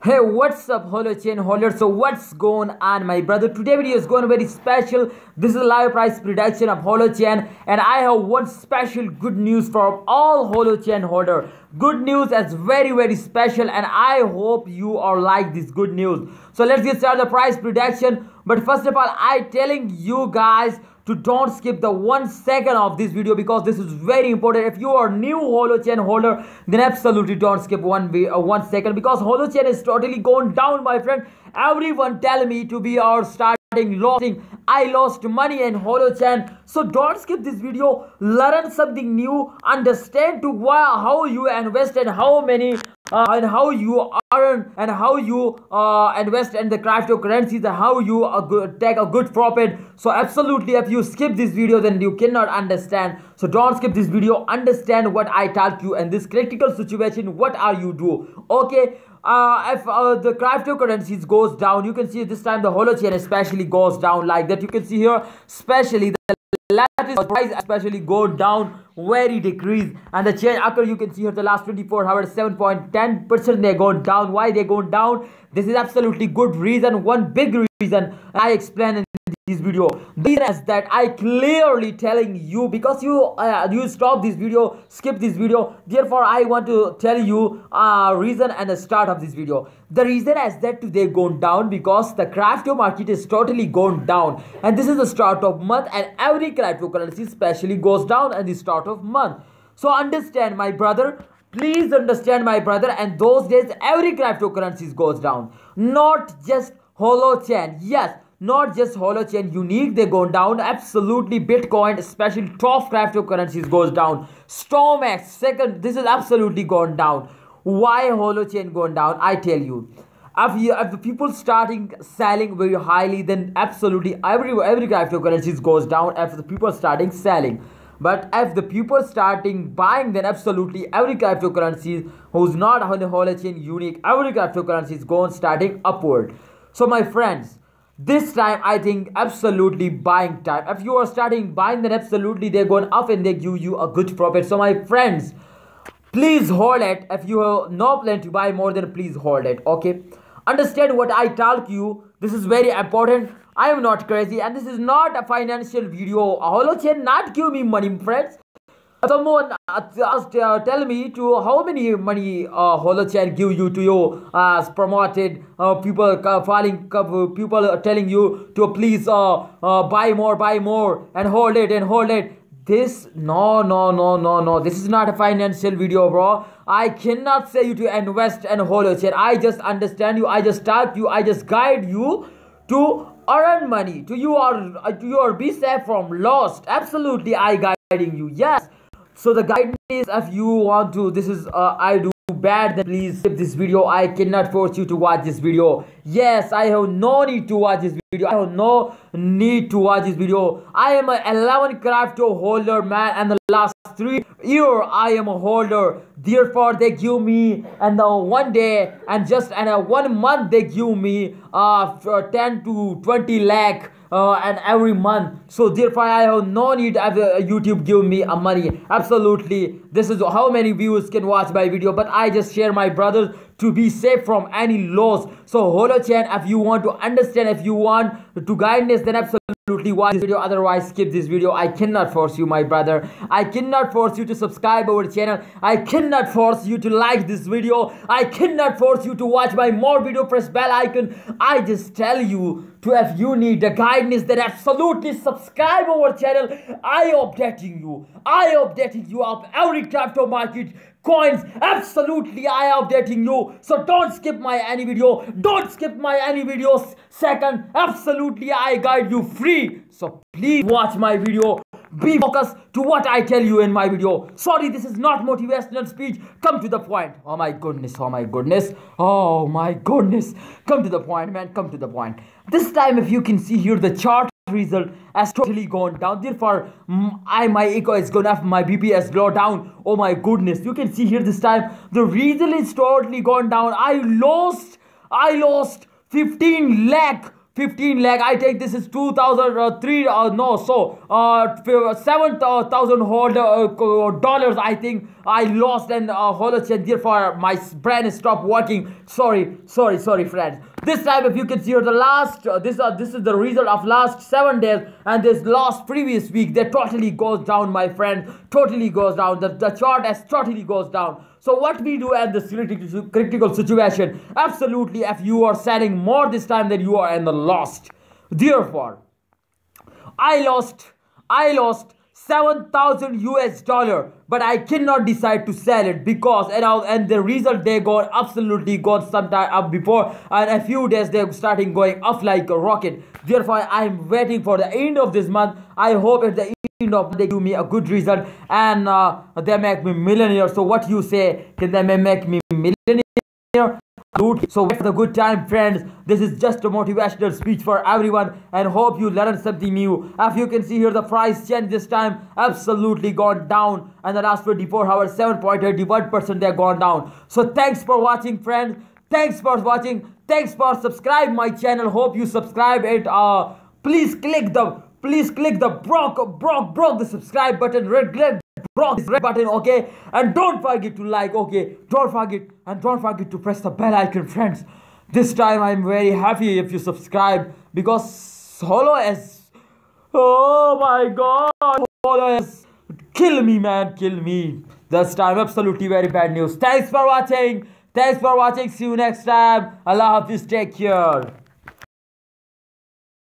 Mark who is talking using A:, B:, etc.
A: Hey, what's up, Holochain holders? So what's going on, my brother? Today video is going very special. This is a live price prediction of Holochain, and I have one special good news for all Holochain holder. Good news is very special, and I hope you are like this good news. So let's get started the price prediction. But first of all, I telling you guys to don't skip the 1 second of this video because this is very important. If you are new Holochain holder, then absolutely don't skip 1 second because Holochain is totally going down, my friend. Everyone tell me to be our starting losing. I lost money in Holochain, so don't skip this video. Learn something new, understand to how you invest and how many and how you earn and how you invest in the cryptocurrencies and how you take a good profit. So absolutely, if you skip this video, then you cannot understand. So don't skip this video. Understand what I taught you in this critical situation. What are you do? Okay. If the cryptocurrencies goes down, you can see this time the Holochain especially goes down like that. You can see here, especially the latest price especially go down, very decrease, and the change occur. You can see here the last 24 hours 7.10% they go down. Why they go down? This is absolutely good reason. One big reason I explain in this video. The reason is that I clearly telling you because you stop this video, skip this video. Therefore, I want to tell you reason and the start of this video. The reason is that they gone down because the crypto market is totally gone down, and this is the start of month, and every cryptocurrency especially goes down at the start of month. So understand, my brother. Please understand, my brother. And those days, every cryptocurrency goes down, not just Holochain. Yes. Not just Holochain unique, they go down. Absolutely, Bitcoin, especially top cryptocurrencies goes down. StormX, second, this is absolutely gone down. Why Holochain gone down? I tell you. If the people starting selling very highly, then absolutely every cryptocurrencies goes down. If the people starting selling, but if the people starting buying, then absolutely every cryptocurrency who's not on the Holochain unique, every cryptocurrency is going starting upward. So my friends, this time I think absolutely buying time. If you are starting buying, then absolutely they're going up and they give you a good profit. So my friends, please hold it. If you have no plan to buy more, then please hold it. Okay, understand what I tell you. This is very important. I am not crazy, and this is not a financial video. Holochain not give me money, friends. Someone tell me to how many money Holochain give you to you promoted people people telling you to please buy more and hold it. This no, this is not a financial video, bro. I cannot say you to invest in Holochain. I just understand you, I just taught you, I just guide you to earn money, to you are be safe from lost. Absolutely, I guiding you. Yes. So the guidance is, if you want to, this is I do bad, then please skip this video. I cannot force you to watch this video. Yes, I have no need to watch this video. I have no need to watch this video. I am a 11 crypto holder, man, and the last 3 years I am a holder. Therefore, they give me and the 1 day and just and 1 month they give me 10 to 20 lakh. And every month, so therefore I have no need of YouTube give me a money. Absolutely, this is how many views can watch my video, but I just share my brothers to be safe from any loss. So Holochain, if you want to understand, if you want to guidance, then absolutely watch this video. Otherwise, skip this video. I cannot force you, my brother. I cannot force you to subscribe our channel. I cannot force you to like this video. I cannot force you to watch my more video. Press bell icon. I just tell you to, if you need the guidance, then absolutely subscribe our channel. I updating you of every crypto market coins. Absolutely, I am updating you. So don't skip my any video. Don't skip my any videos. Second, absolutely, I guide you free. So please watch my video. Be focused to what I tell you in my video. Sorry, this is not motivational speech. Come to the point. Oh my goodness. Come to the point, man. Come to the point. This time, if you can see here, the chart result has totally gone down. Therefore, my echo is gone up, my BP has gone down. Oh my goodness, you can see here this time the result is totally gone down. I lost 15 lakh 15 lakh. I think this is 2003 no, so 7,000 dollars I think I lost, and Holochain, therefore my brain stopped working. Sorry friends. This time, if you can see here, the last this is the result of last 7 days, and this last previous week, they totally goes down, my friend. Totally goes down. The chart has totally goes down. So what we do at this critical situation? Absolutely, if you are selling more this time, then you are in the lost. Therefore, I lost 7,000 US dollar, but I cannot decide to sell it because and the result, they got absolutely got sometime up before, and a few days they're starting going up like a rocket. Therefore, I'm waiting for the end of this month. I hope at the end of they give me a good result, and they make me millionaire. So what you say? Can they make me millionaire? So wait for the good time, friends. This is just a motivational speech for everyone, and hope you learn something new. As you can see here, the price change this time absolutely gone down, and the last 24 hours 7.81% they gone down. So thanks for watching, friends. Thanks for watching. Thanks for subscribe my channel. Hope you subscribe it. Please click the broke the subscribe button, broke this red button, okay, and don't forget to like, okay, don't forget to press the bell icon, friends. This time I'm very happy if you subscribe, because Holo is, oh my god, Holo is kill me, man, kill me. This time absolutely very bad news. Thanks for watching. See you next time. Allah Hafiz, take care.